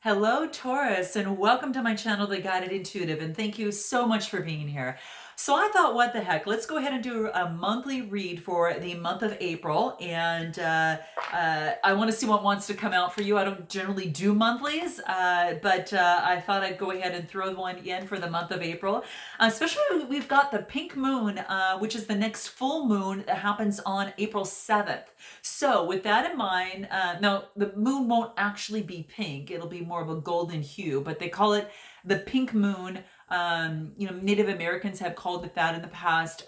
Hello, Taurus, and welcome to my channel, The Guided Intuitive, and thank you so much for being here. So I thought, what the heck, let's go ahead and do a monthly read for the month of April, and I want to see what wants to come out for you. I don't generally do monthlies, but I thought I'd go ahead and throw one in for the month of April, especially we've got the pink moon, which is the next full moon that happens on April 7th. So with that in mind, now the moon won't actually be pink. It'll be more of a golden hue, but they call it the pink moon. Native Americans have called it that in the past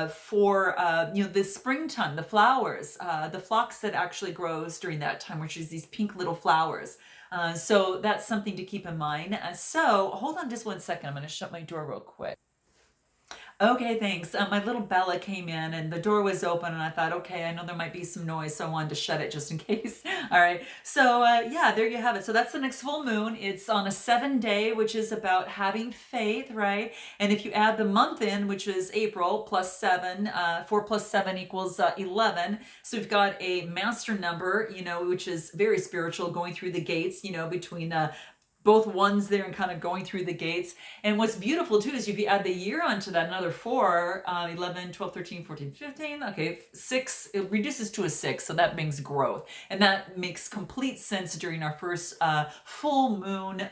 for the springtime, the flowers, the phlox that actually grows during that time, which is these pink little flowers. So that's something to keep in mind. So hold on just one second. I'm going to shut my door real quick. Okay, thanks. My little Bella came in and the door was open, and I thought, okay, I know there might be some noise, so I wanted to shut it just in case. All right. So, yeah, there you have it. So that's the next full moon. It's on a 7-day, which is about having faith, right? And if you add the month in, which is April plus 7, 4 plus 7 equals 11. So we've got a master number, which is very spiritual, going through the gates, between both ones there and kind of going through the gates. And what's beautiful too is if you add the year onto that, another 4, 11, 12, 13, 14, 15, okay, 6, it reduces to a 6, so that brings growth. And that makes complete sense during our first full moon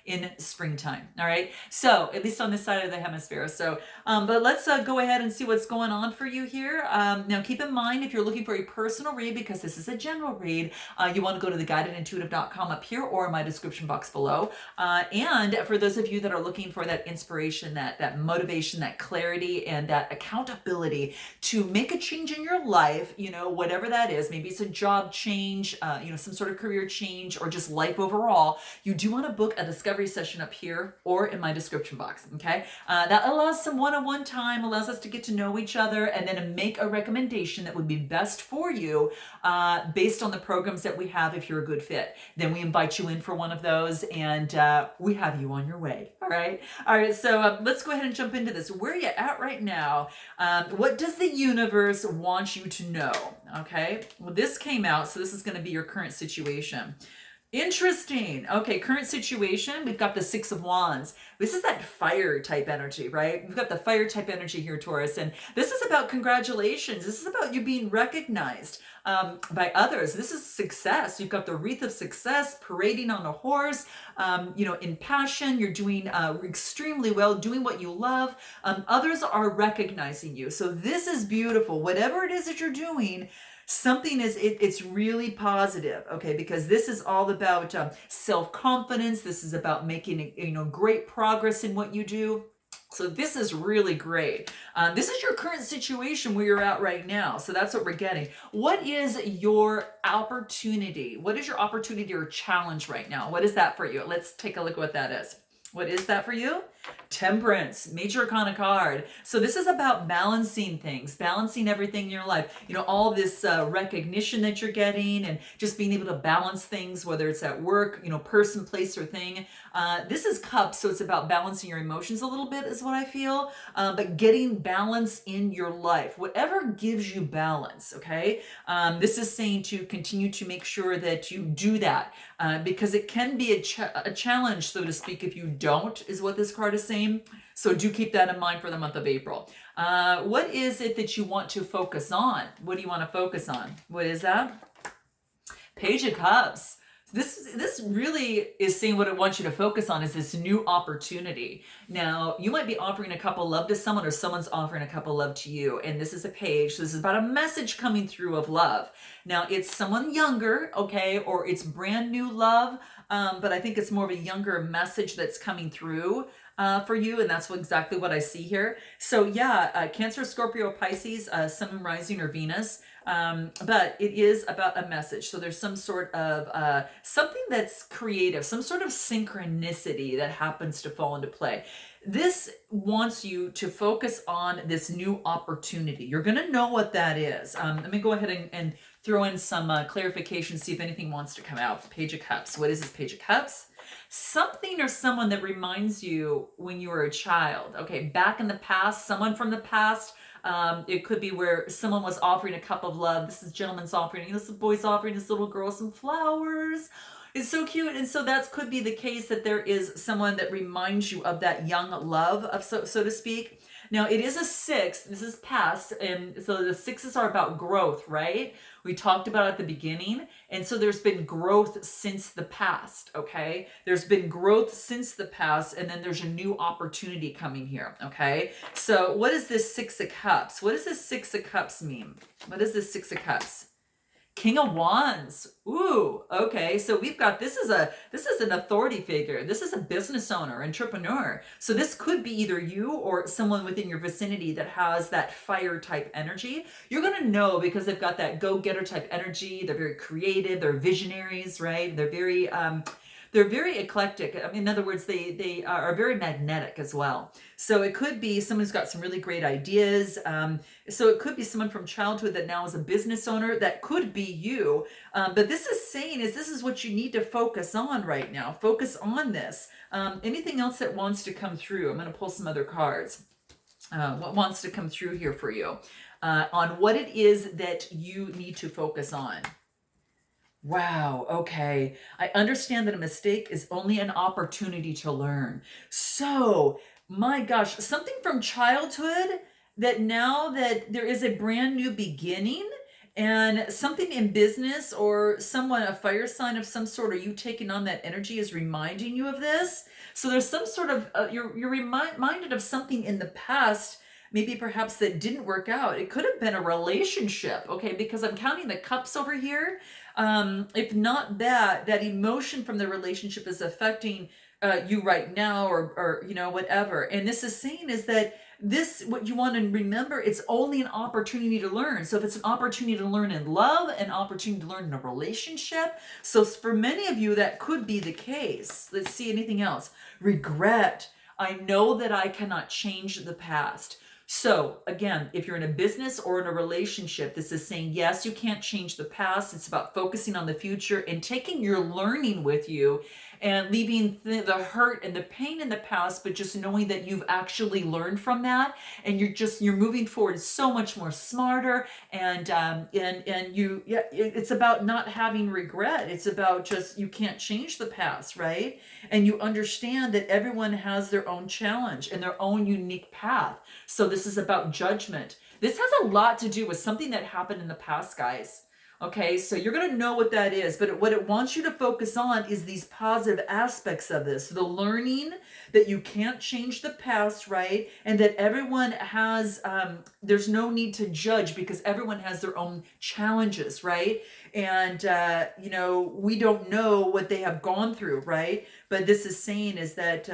in springtime, all right? So, at least on this side of the hemisphere. So, but let's go ahead and see what's going on for you here. Now, keep in mind, if you're looking for a personal read, because this is a general read, you want to go to theguidedintuitive.com up here or in my description box below. And for those of you that are looking for that inspiration, that motivation, that clarity, and that accountability to make a change in your life, whatever that is, maybe it's a job change, some sort of career change, or just life overall, you do want to book a discovery session up here or in my description box, okay? That allows some one-on-one time, allows us to get to know each other, and then make a recommendation that would be best for you based on the programs that we have if you're a good fit. Then we invite you in for one of those, and we have you on your way. All right. So let's go ahead and jump into this. Where are you at right now? What does the universe want you to know? Okay. Well, this came out, so this is going to be your current situation. Interesting. Okay, current situation, we've got the 6 of Wands. This is that fire type energy, right? We've got the fire type energy here, Taurus, and this is about congratulations. This is about you being recognized by others. This is success. You've got the wreath of success, parading on a horse, in passion. You're doing extremely well, doing what you love. Others are recognizing you. So this is beautiful. Whatever it is that you're doing, something it's really positive, okay, because this is all about self-confidence. This is about making great progress in what you do. So this is really great. This is your current situation where you're at right now. So that's what we're getting. What is your opportunity? What is your opportunity or challenge right now? What is that for you? Let's take a look at what that is. What is that for you? Temperance, Major Arcana card. So this is about balancing things, balancing everything in your life. All this recognition that you're getting and just being able to balance things, whether it's at work, person, place, or thing. This is Cups, so it's about balancing your emotions a little bit is what I feel, but getting balance in your life. Whatever gives you balance, okay? This is saying to continue to make sure that you do that because it can be a challenge, so to speak, if you don't, is what this card is saying. So do keep that in mind for the month of April. What is it that you want to focus on? What do you want to focus on? What is that? Page of Cups. This really is saying what it wants you to focus on is this new opportunity. Now, you might be offering a cup of love to someone, or someone's offering a cup of love to you. And this is a page. So this is about a message coming through of love. Now, it's someone younger, okay, or it's brand new love. But I think it's more of a younger message that's coming through for you, and that's exactly what I see here. So yeah, Cancer, Scorpio, Pisces, Sun, Rising, or Venus. But it is about a message. So there's some sort of something that's creative, some sort of synchronicity that happens to fall into play. This wants you to focus on this new opportunity. You're going to know what that is. Let me go ahead and throw in some clarification, see if anything wants to come out. Page of Cups. What is this Page of Cups? Something or someone that reminds you when you were a child. Okay, back in the past, someone from the past. It could be where someone was offering a cup of love. This is gentleman's offering, this boy's offering this little girl some flowers. It's so cute. And so that could be the case that there is someone that reminds you of that young love of so to speak. Now it is a six. This is past, and so the sixes are about growth, right? We talked about at the beginning, and so there's been growth since the past. Okay, there's been growth since the past, and then there's a new opportunity coming here. Okay, so what is this Six of Cups? What does this Six of Cups mean? What is this Six of Cups? King of Wands. Ooh, okay. So we've got this is an authority figure. This is a business owner, entrepreneur. So this could be either you or someone within your vicinity that has that fire type energy. You're going to know because they've got that go-getter type energy. They're very creative, they're visionaries, right? They're very eclectic. I mean, in other words, they are very magnetic as well. So it could be someone who's got some really great ideas. So it could be someone from childhood that now is a business owner. That could be you. But this is saying is this is what you need to focus on right now. Focus on this. Anything else that wants to come through? I'm going to pull some other cards. What wants to come through here for you on what it is that you need to focus on? Wow, okay. I understand that a mistake is only an opportunity to learn. So, my gosh, something from childhood that now that there is a brand new beginning and something in business or someone, a fire sign of some sort, or you taking on that energy is reminding you of this. So there's some sort of, you're reminded of something in the past, maybe perhaps that didn't work out. It could have been a relationship, okay? Because I'm counting the cups over here. If not that emotion from the relationship is affecting you right now or whatever. And this is saying is that this, what you want to remember, it's only an opportunity to learn. So if it's an opportunity to learn in love, an opportunity to learn in a relationship. So for many of you, that could be the case. Let's see, anything else? Regret. I know that I cannot change the past. So again, if you're in a business or in a relationship, this is saying, yes, you can't change the past. It's about focusing on the future and taking your learning with you and leaving the hurt and the pain in the past, but just knowing that you've actually learned from that and you're moving forward so much more smarter and it's about not having regret. It's about just, you can't change the past, right? And you understand that everyone has their own challenge and their own unique path. So this is about judgment. This has a lot to do with something that happened in the past, guys. Okay, so you're going to know what that is, but what it wants you to focus on is these positive aspects of this. The learning that you can't change the past, right? And that everyone has, there's no need to judge because everyone has their own challenges, right? And, we don't know what they have gone through, right? But this is saying is that,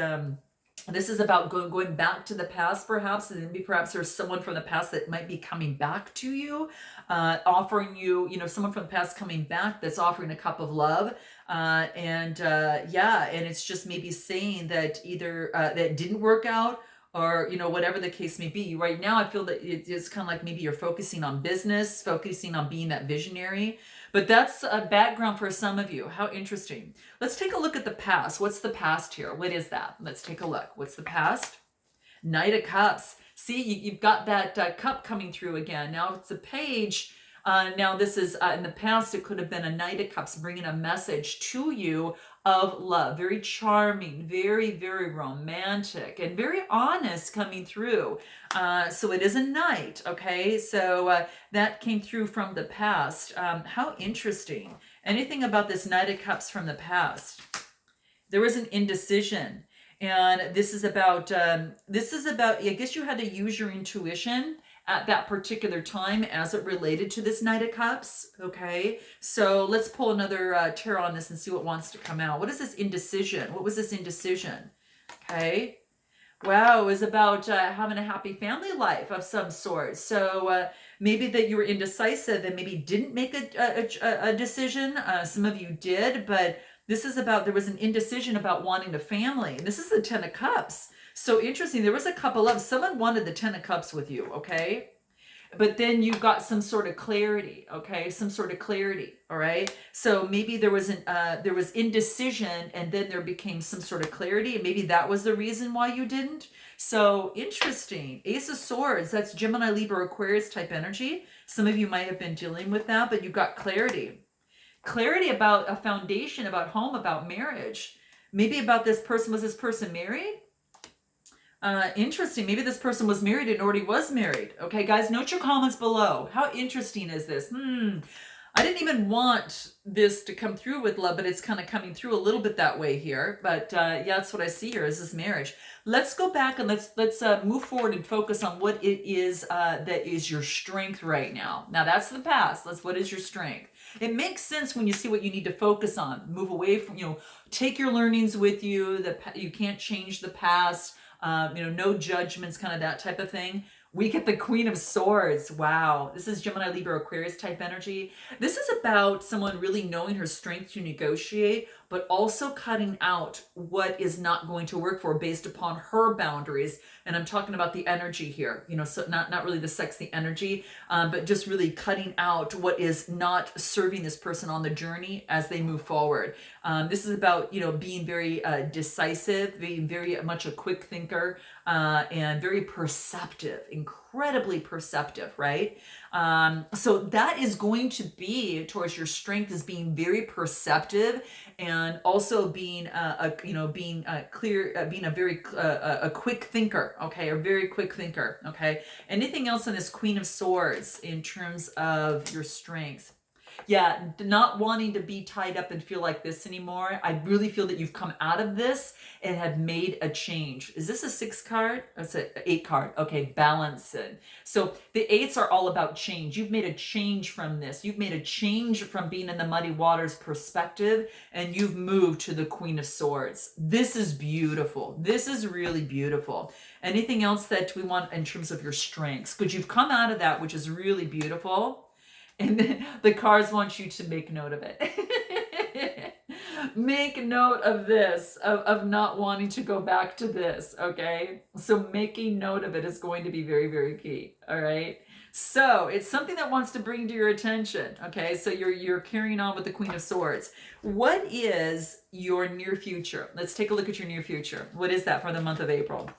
this is about going back to the past, perhaps, and maybe perhaps there's someone from the past that might be coming back to you, offering you, someone from the past coming back that's offering a cup of love, and it's just maybe saying that either that didn't work out, or whatever the case may be. Right now, I feel that it's kind of like maybe you're focusing on business, focusing on being that visionary. But that's a background for some of you. How interesting. Let's take a look at the past. What's the past here? What is that? Let's take a look. What's the past? Knight of Cups. See, you've got that cup coming through again. Now it's a page. Now this is, in the past, it could have been a Knight of Cups bringing a message to you of love. Very charming, very, very romantic, and very honest coming through. So it is a knight, okay? So that came through from the past. How interesting. Anything about this Knight of Cups from the past? There was an indecision. And this is about, I guess you had to use your intuition at that particular time as it related to this Knight of Cups, okay? So let's pull another tarot on this and see what wants to come out. What is this indecision? What was this indecision? Okay. Wow, it was about having a happy family life of some sort. So maybe that you were indecisive and maybe didn't make a decision. Some of you did, but this is about, there was an indecision about wanting a family. And this is the Ten of Cups. So interesting. There was a couple of, someone wanted the Ten of Cups with you, okay? But then you got some sort of clarity, okay? Some sort of clarity, all right? So maybe there was indecision and then there became some sort of clarity. And maybe that was the reason why you didn't. So interesting. Ace of Swords, that's Gemini, Libra, Aquarius type energy. Some of you might have been dealing with that, but you got clarity. clarity about a foundation, about home, about marriage. Maybe about this person. Was this person married? Interesting. Maybe this person was married and already was married. Okay, guys, note your comments below. How interesting is this? I didn't even want this to come through with love, but it's kind of coming through a little bit that way here. But yeah, that's what I see here is this marriage. Let's go back and let's move forward and focus on what it is that is your strength right now. Now that's the past. What is your strength? It makes sense when you see what you need to focus on. Move away from, take your learnings with you. You can't change the past. No judgments, kind of that type of thing. We get the Queen of Swords. Wow. This is Gemini, Libra, Aquarius type energy. This is about someone really knowing her strength to negotiate, but also cutting out what is not going to work for her based upon her boundaries. And I'm talking about the energy here, so not really the sexy energy, but just really cutting out what is not serving this person on the journey as they move forward. This is about, being very decisive, being very much a quick thinker, and very perceptive, incredibly perceptive, right? So that is going to be towards your strength, is being very perceptive, and also being being a very quick thinker. Okay, a very quick thinker. Okay. Anything else on this Queen of Swords in terms of your strengths? Yeah, not wanting to be tied up and feel like this anymore. I really feel that you've come out of this and have made a change. Is this a 6 card? It's an 8 card. Okay, balance it. So the 8s are all about change. You've made a change from this. You've made a change from being in the muddy waters perspective, and you've moved to the Queen of Swords. This is beautiful. This is really beautiful. Anything else that we want in terms of your strengths? Because you've come out of that, which is really beautiful. And the cards want you to make note of it. Make note of this, of not wanting to go back to this, okay? So making note of it is going to be very, very key, all right? So it's something that wants to bring to your attention, okay? So you're carrying on with the Queen of Swords. What is your near future? Let's take a look at your near future. What is that for the month of April?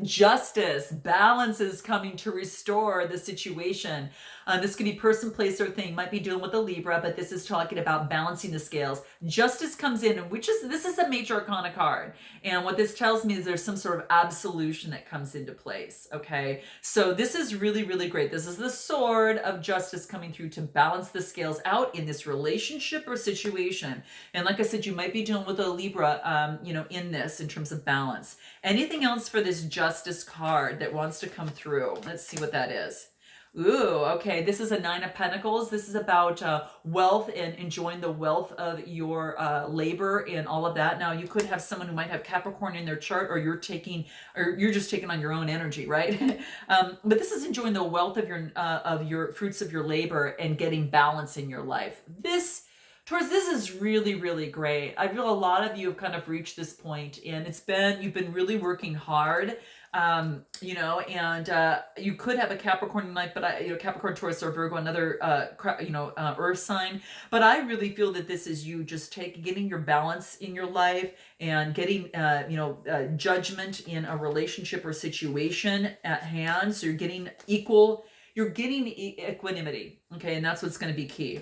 Justice, balance is coming to restore the situation. This could be person, place, or thing. Might be dealing with a Libra, but this is talking about balancing the scales. Justice comes in, and this is a major arcana card. And what this tells me is there's some sort of absolution that comes into place. Okay, so this is really, really great. This is the sword of justice coming through to balance the scales out in this relationship or situation. And like I said, you might be dealing with a Libra, in this in terms of balance. Anything else for this justice card that wants to come through? Let's see what that is. Ooh, okay. This is a 9 of Pentacles. This is about wealth and enjoying the wealth of your labor and all of that. Now, you could have someone who might have Capricorn in their chart, or you're just taking on your own energy, right? But this is enjoying the wealth of your fruits of your labor and getting balance in your life. This is really, really great. I feel a lot of you have kind of reached this point, and you've been really working hard. And you could have a Capricorn life, but Capricorn, Taurus, or Virgo, another, earth sign. But I really feel that this is you just getting your balance in your life and getting, judgment in a relationship or situation at hand. So you're getting equanimity. Okay. And that's what's going to be key.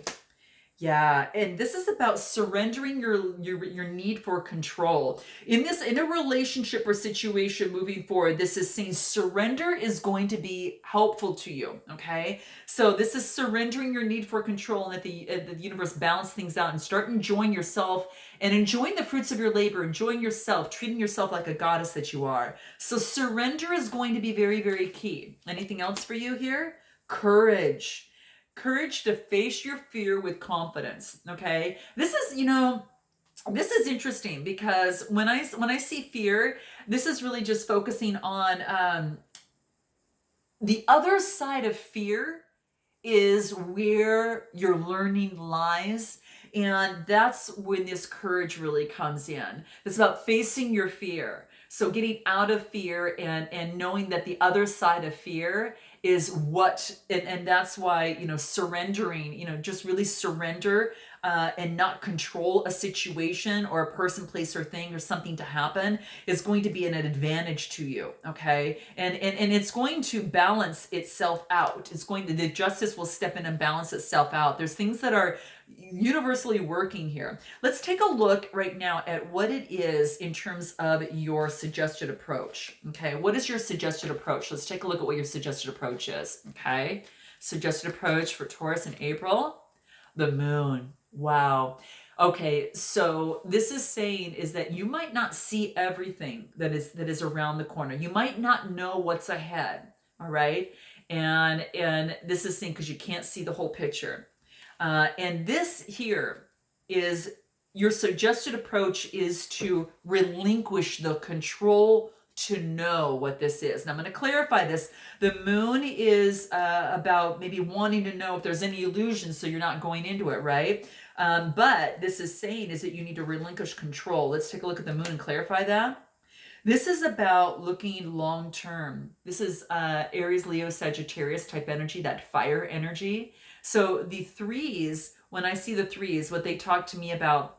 Yeah, and this is about surrendering your need for control. In a relationship or situation moving forward, this is saying surrender is going to be helpful to you, okay? So this is surrendering your need for control, and that the universe balance things out and start enjoying yourself and enjoying the fruits of your labor, enjoying yourself, treating yourself like a goddess that you are. So surrender is going to be very, very key. Anything else for you here? Courage. Courage to face your fear with confidence. Okay. This is interesting, because when I see fear, this is really just focusing on the other side of fear is where your learning lies. And that's when this courage really comes in. It's about facing your fear. So getting out of fear and knowing that the other side of fear is and that's why, surrendering, just really surrender and not control a situation or a person, place, or thing or something to happen is going to be an advantage to you, okay? And it's going to balance itself out. It's going to, the justice will step in and balance itself out. There's things that are universally working here. Let's take a look right now at what it is in terms of your suggested approach, okay? What is your suggested approach? Let's take a look at what your suggested approach is, okay? Suggested approach for Taurus in April, the moon. Wow. Okay, so this is saying is that you might not see everything that is around the corner. You might not know what's ahead, all right? And this is saying because you can't see the whole picture. And this here is your suggested approach is to relinquish the control to know what this is. Now I'm going to clarify this. The moon is about maybe wanting to know if there's any illusion so you're not going into it, right? But this is saying is that you need to relinquish control. Let's take a look at the moon and clarify that. This is about looking long term. This is Aries, Leo, Sagittarius type energy, that fire energy. So the threes, when I see the threes, what they talk to me about,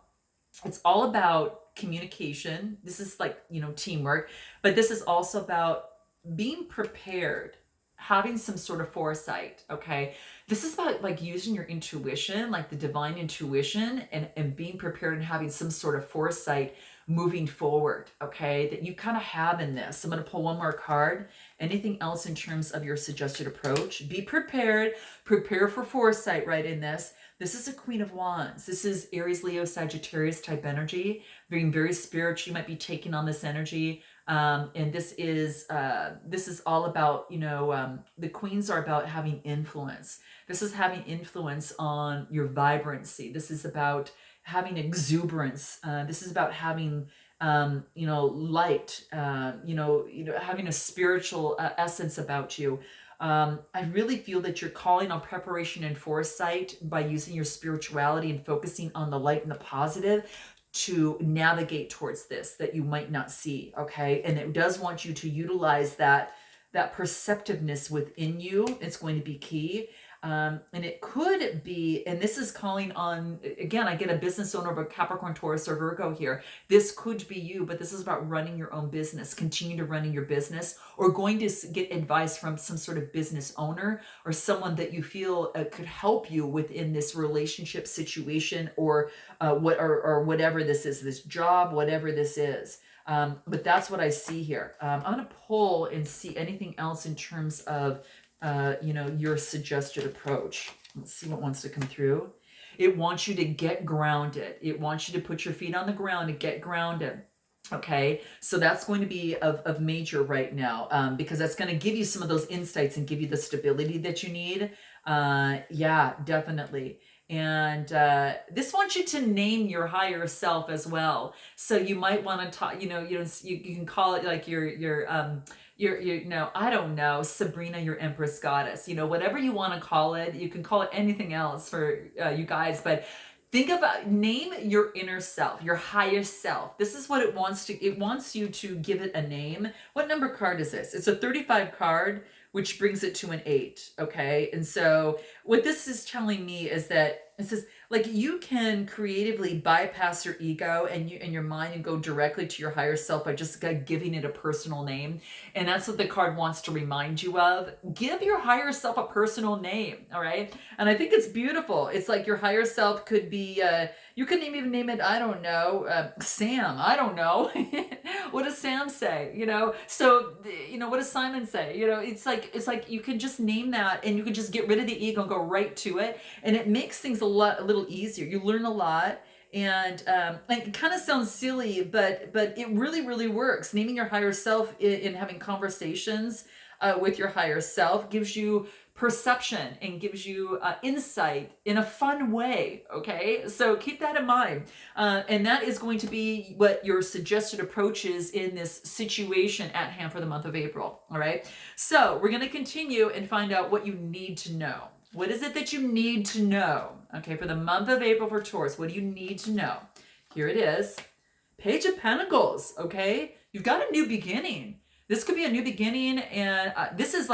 it's all about communication. This is like, teamwork, but this is also about being prepared, having some sort of foresight, okay? This is about like using your intuition, like the divine intuition, and being prepared and having some sort of foresight moving forward, okay, that you kind of have in this. I'm going to pull one more card. Anything else in terms of your suggested approach? Be prepared, prepare for foresight right in this. This is a Queen of Wands. This is Aries, Leo, Sagittarius type energy, being very spiritual. You might be taking on this energy. And this is all about, the queens are about having influence. This is having influence on your vibrancy. This is about having exuberance. This is about having, light, having a spiritual essence about you. I really feel that you're calling on preparation and foresight by using your spirituality and focusing on the light and the positive to navigate towards this that you might not see, okay? And it does want you to utilize that perceptiveness within you. It's going to be key. And it could be, and this is calling on, again, I get a business owner of a Capricorn, Taurus, or Virgo here. This could be you, but this is about running your own business, continue to running your business, or going to get advice from some sort of business owner or someone that you feel could help you within this relationship situation or whatever this is, this job, whatever this is. But that's what I see here. I'm going to pull and see anything else in terms of your suggested approach. Let's see what wants to come through. It wants you to get grounded. It wants you to put your feet on the ground and get grounded. Okay, so that's going to be of major right now, because that's going to give you some of those insights and give you the stability that you need. Yeah, definitely. And this wants you to name your higher self as well. So you might want to talk, you can call it like your I don't know, Sabrina, your Empress Goddess, whatever you want to call it. You can call it anything else for you guys, but think about, name your inner self, your higher self. This is what it wants you to give it a name. What number card is this? It's a 35 card, which brings it to an 8. Okay. And so what this is telling me is that it says, like, you can creatively bypass your ego and your mind and go directly to your higher self by just giving it a personal name. And that's what the card wants to remind you of. Give your higher self a personal name. All right. And I think it's beautiful. It's like your higher self could be, you could even name it, I don't know, Sam. I don't know. What does Sam say? So, what does Simon say? It's like you can just name that and you can just get rid of the ego and go right to it. And it makes things a little easier. You learn a lot. And it kind of sounds silly, but it really, really works. Naming your higher self in having conversations with your higher self gives you perception and gives you insight in a fun way. Okay, so keep that in mind, and that is going to be what your suggested approach is in this situation at hand for the month of April. All right, so we're going to continue and find out what you need to know. What is it that you need to know? Okay, for the month of April for Taurus, what do you need to know? Here it is. Page of Pentacles. Okay, you've got a new beginning. This could be a new beginning, and this is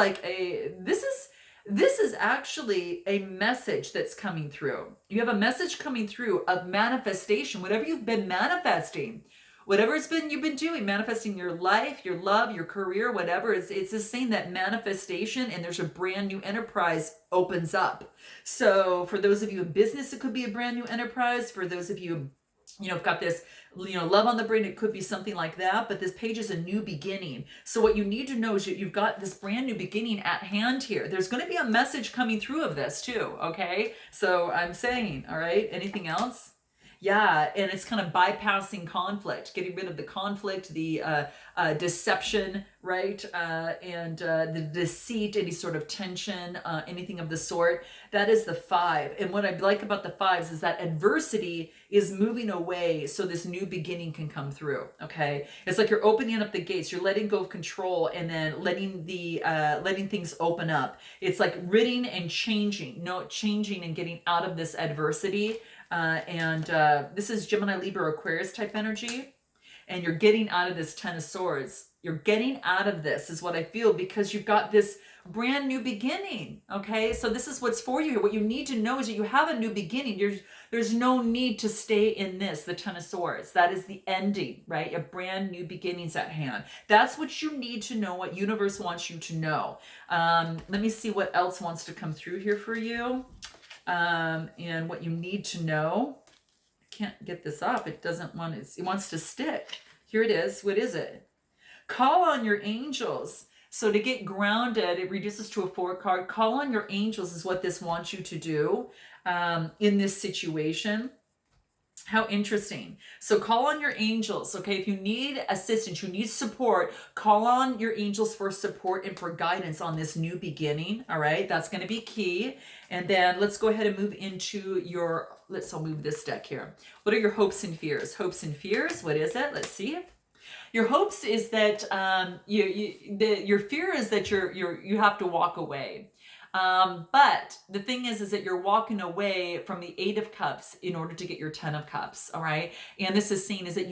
This is actually a message that's coming through. You have a message coming through of manifestation, whatever you've been manifesting, whatever it's been you've been doing, manifesting your life, your love, your career, whatever. It's just saying that manifestation, and there's a brand new enterprise opens up. So for those of you in business, it could be a brand new enterprise. For those of you, have got this, love on the brain, it could be something like that. But this page is a new beginning. So what you need to know is that you've got this brand new beginning at hand here. There's going to be a message coming through of this too. Okay. So I'm saying, all right, anything else? Yeah, and it's kind of bypassing conflict, getting rid of the conflict, the deception, right? And the deceit, any sort of tension, anything of the sort. That is the 5. And what I like about the 5s is that adversity is moving away so this new beginning can come through, okay? It's like you're opening up the gates, you're letting go of control and then letting things open up. It's like ridding and changing and getting out of this adversity. And this is Gemini, Libra, Aquarius type energy. And you're getting out of this 10 of Swords. You're getting out of this is what I feel, because you've got this brand new beginning. Okay, so this is what's for you here. What you need to know is that you have a new beginning. There's no need to stay in this, the 10 of Swords. That is the ending, right? A brand new beginning's at hand. That's what you need to know, what universe wants you to know. Let me see what else wants to come through here for you. And what you need to know. I can't get this up. It doesn't want it. It wants to stick. Here it is. What is it? Call on your angels. So to get grounded, it reduces to a 4 card. Call on your angels is what this wants you to do in this situation. How interesting. So call on your angels, okay? If you need assistance, you need support, call on your angels for support and for guidance on this new beginning, all right? That's going to be key. And then let's go ahead and move into I'll move this deck here. What are your hopes and fears? Hopes and fears, what is it? Let's see. Your hopes is that your fear is that you have to walk away. But the thing is that you're walking away from the 8 of Cups in order to get your 10 of Cups, all right? And this is saying is that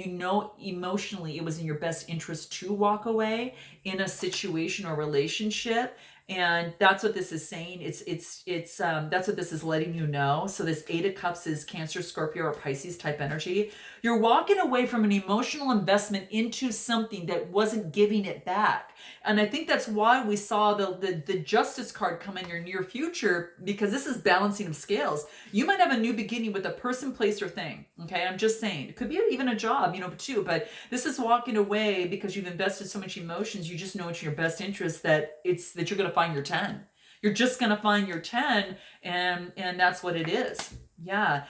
emotionally it was in your best interest to walk away in a situation or relationship. And that's what this is saying. That's what this is letting you know. So this 8 of Cups is Cancer, Scorpio, or Pisces type energy. You're walking away from an emotional investment into something that wasn't giving it back. And I think that's why we saw the Justice card come in your near future, because this is balancing of scales. You might have a new beginning with a person, place, or thing. Okay, I'm just saying. It could be even a job, too. But this is walking away because you've invested so much emotions. You just know it's in your best interest that you're going to find your 10. You're just going to find your 10, and that's what it is. Yeah,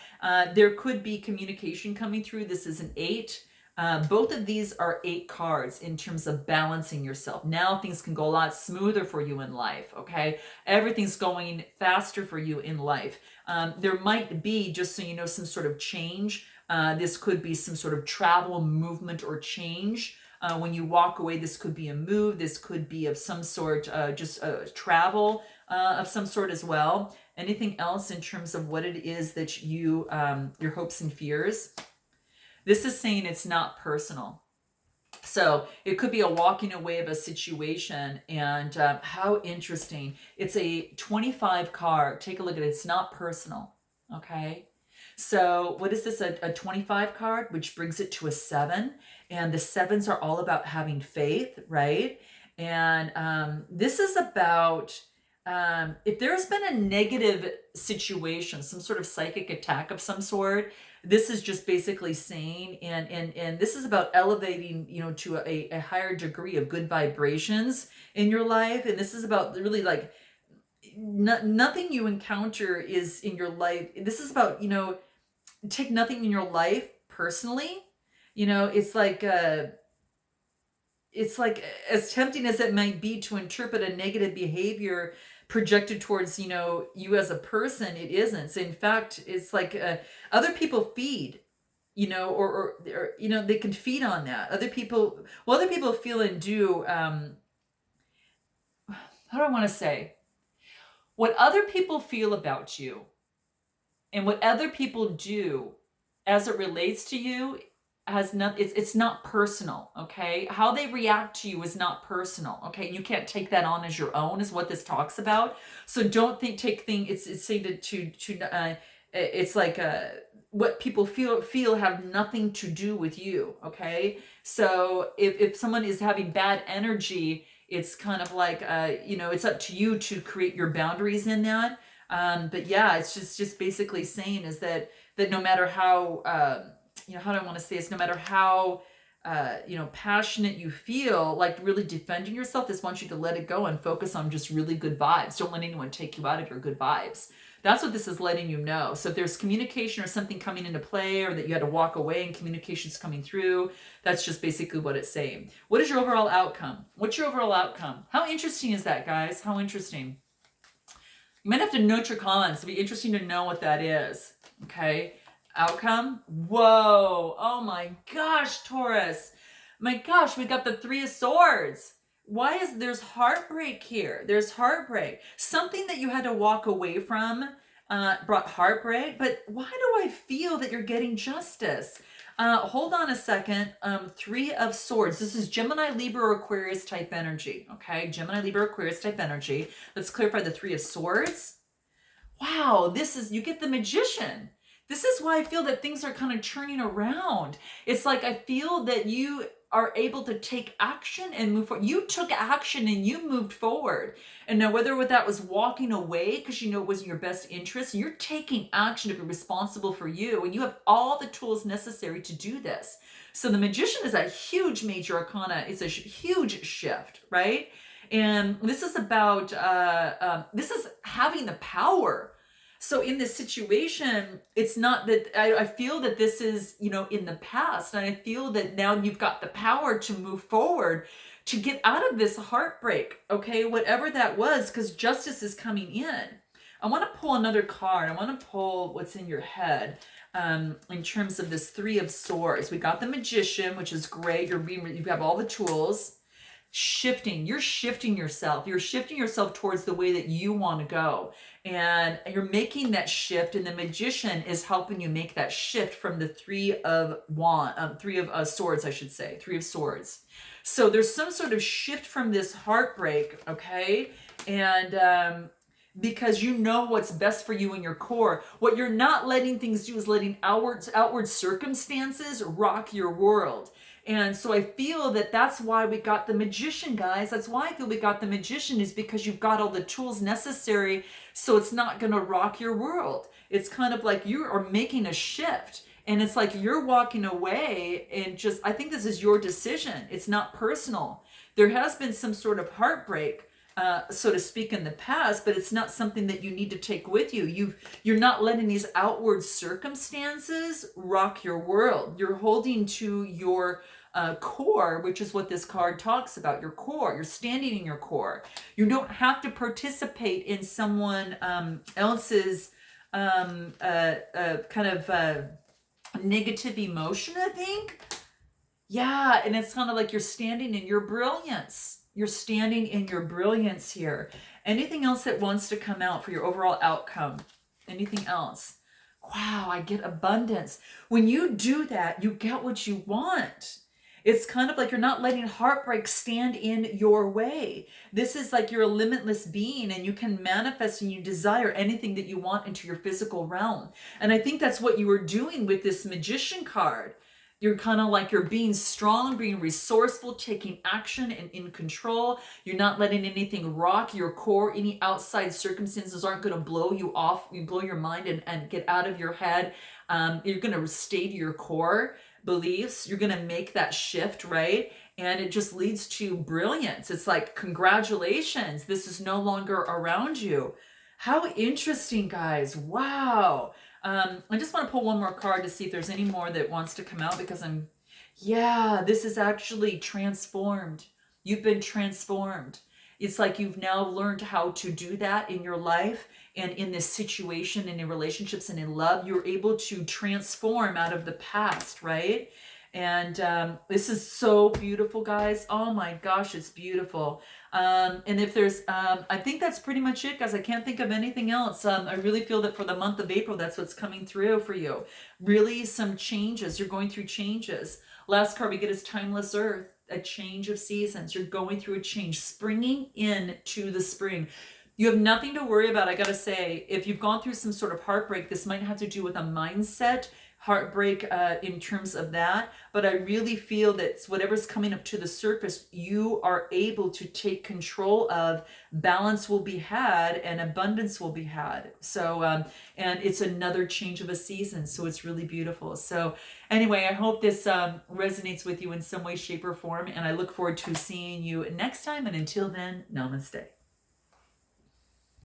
there could be communication coming through. This is an 8. Both of these are 8 cards in terms of balancing yourself. Now things can go a lot smoother for you in life, okay? Everything's going faster for you in life. There might be, just so you know, some sort of change. This could be some sort of travel, movement, or change. When you walk away, this could be a move. This could be of some sort, just travel of some sort as well. Anything else in terms of what it is that your hopes and fears? This is saying it's not personal. So it could be a walking away of a situation. And how interesting. It's a 25 card. Take a look at it. It's not personal. Okay. So what is this? A 25 card, which brings it to a 7. And the 7s are all about having faith, right? And this is about if there's been a negative situation, some sort of psychic attack of some sort, this is just basically saying, and this is about elevating, to a higher degree of good vibrations in your life. And this is about really like nothing you encounter is in your life. This is about, take nothing in your life personally. It's like as tempting as it might be to interpret a negative behavior projected towards, you as a person, it isn't. So in fact, it's like other people feed, or they can feed on that. Other people feel and do, how do I want to say? What other people feel about you and what other people do as it relates to you has not, it's not personal, okay? How they react to you is not personal, okay? You can't take that on as your own, is what this talks about. So don't think, take thing, it's saying it's like, what people feel have nothing to do with you, okay? So if someone is having bad energy, it's kind of like, it's up to you to create your boundaries in that. But yeah, it's just basically saying is that no matter how, how do I want to say this? No matter how, passionate you feel, like really defending yourself, this wants you to let it go and focus on just really good vibes. Don't let anyone take you out of your good vibes. That's what this is letting you know. So if there's communication or something coming into play, or that you had to walk away and communication's coming through, that's just basically what it's saying. What is your overall outcome? What's your overall outcome? How interesting is that, guys? How interesting. You might have to note your comments. It'd be interesting to know what that is. Okay. Outcome. Whoa. Oh my gosh, Taurus. My gosh, we got the Three of Swords. Why is there's heartbreak here? There's heartbreak. Something that you had to walk away from brought heartbreak, but why do I feel that you're getting justice? Hold on a second. Three of Swords. This is Gemini, Libra, Aquarius type energy. Okay, Gemini, Libra, Aquarius type energy. Let's clarify the Three of Swords. Wow, you get the Magician. This is why I feel that things are kind of turning around. It's like I feel that you are able to take action and move forward. You took action and you moved forward. And now whether that was walking away because you know it was in your best interest, you're taking action to be responsible for you, and you have all the tools necessary to do this. So the Magician is a huge major arcana. It's a huge shift, right? And this is about, this is having the power. So in this situation, it's not that I feel that this is, in the past. And I feel that now you've got the power to move forward, to get out of this heartbreak, okay? Whatever that was, because justice is coming in. I want to pull another card. I want to pull what's in your head in terms of this Three of Swords. We got the Magician, which is great. You have all the tools. You're shifting yourself towards the way that you want to go, and you're making that shift, and the Magician is helping you make that shift from the Three of Swords, I should say, Three of Swords. So there's some sort of shift from this heartbreak, okay? And because you know what's best for you in your core. What you're not letting things do is letting outward circumstances rock your world. And so I feel that that's why we got the Magician, guys. That's why I feel we got the Magician, is because you've got all the tools necessary, so it's not going to rock your world. It's kind of like you are making a shift, and it's like you're walking away, and I think this is your decision. It's not personal. There has been some sort of heartbreak, so to speak, in the past, but it's not something that you need to take with you. You're not letting these outward circumstances rock your world. You're holding to your core, which is what this card talks about. Your core. You're standing in your core. You don't have to participate in someone else's kind of negative emotion, I think. Yeah, and it's kind of like you're standing in your brilliance. You're standing in your brilliance here. Anything else that wants to come out for your overall outcome? Anything else? Wow, I get abundance. When you do that, you get what you want. It's kind of like you're not letting heartbreak stand in your way. This is like you're a limitless being, and you can manifest and you desire anything that you want into your physical realm. And I think that's what you were doing with this Magician card. You're kind of like you're being strong, being resourceful, taking action and in control. You're not letting anything rock your core. Any outside circumstances aren't going to blow you off. You blow your mind and get out of your head. You're going to stay to your core beliefs. You're going to make that shift, right? And it just leads to brilliance. It's like, congratulations, this is no longer around you. How interesting, guys. Wow. I just want to pull one more card to see if there's any more that wants to come out, because this is actually transformed. You've been transformed. It's like you've now learned how to do that in your life, and in this situation and in relationships and in love, you're able to transform out of the past, right? And this is so beautiful, guys. Oh my gosh, it's beautiful. And if there's, I think that's pretty much it, guys. I can't think of anything else. I really feel that for the month of April, that's what's coming through for you. Really some changes. You're going through changes. Last card we get is Timeless Earth, a change of seasons. You're going through a change, springing into the spring. You have nothing to worry about. I gotta say, if you've gone through some sort of heartbreak, this might have to do with a mindset heartbreak in terms of that. But I really feel that whatever's coming up to the surface, you are able to take control of. Balance will be had and abundance will be had. So, and it's another change of a season. So it's really beautiful. So anyway, I hope this resonates with you in some way, shape, or form. And I look forward to seeing you next time. And until then, namaste.